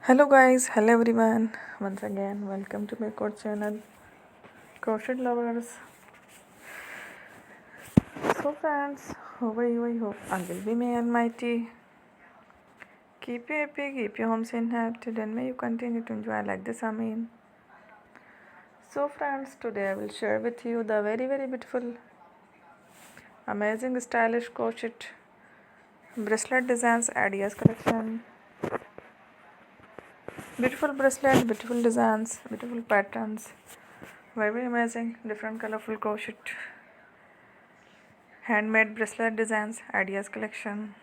Hello guys, hello everyone. Once again, welcome to my core channel, Crochet Lovers. So friends, how are you? I hope I will be may Almighty. Keep you happy, keep your home safe and happy, and may you continue to enjoy like this. Amen. So friends, today I will share with you the very beautiful, amazing, stylish crochet bracelet designs ideas collection. Beautiful bracelet, beautiful designs, beautiful patterns. Very amazing, different colorful crochet handmade bracelet designs ideas collection.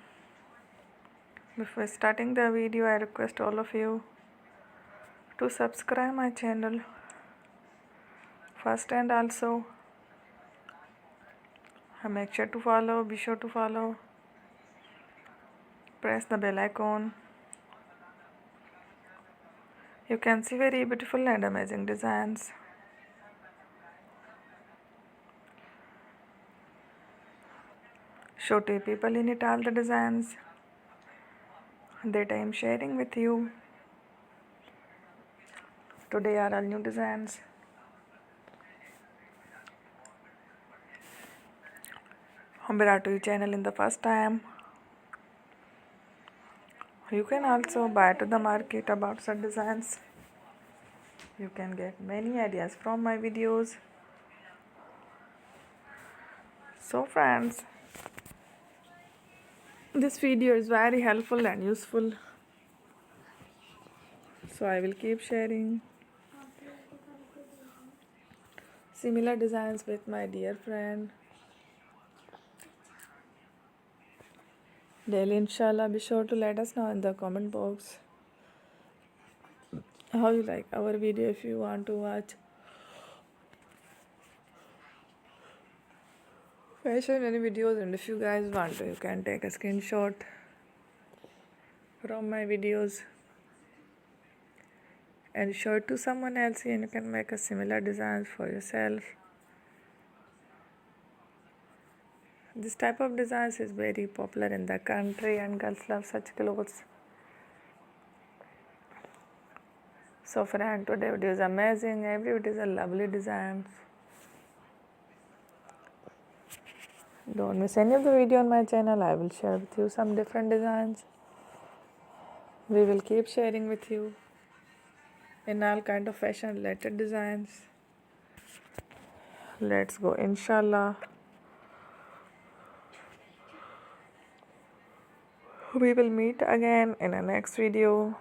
Before starting the video, I request all of you to subscribe my channel first, and also make sure to follow, be sure to follow, press the bell icon. You can see very beautiful and amazing designs. Show to people in it all the designs that I am sharing with you. Today are all new designs. Brought to your channel in the first time. You can also buy to the market about such designs. You can get many ideas from my videos. So friends, this video is very helpful and useful. So I will keep sharing similar designs with my dear friend. Daily inshallah, be sure to let us know in the comment box how you like our video. If you want to watch fashion any videos, and if you guys want to, you can take a screenshot from my videos and show it to someone else, and you can make a similar designs for yourself. This type of designs is very popular in the country and girls love such clothes. So friend, today video is amazing. Every video is a lovely designs. Don't miss any of the video on my channel. I will share with you some different designs. We will keep sharing with you in all kind of fashion related designs. Let's go inshallah. We will meet again in the next video.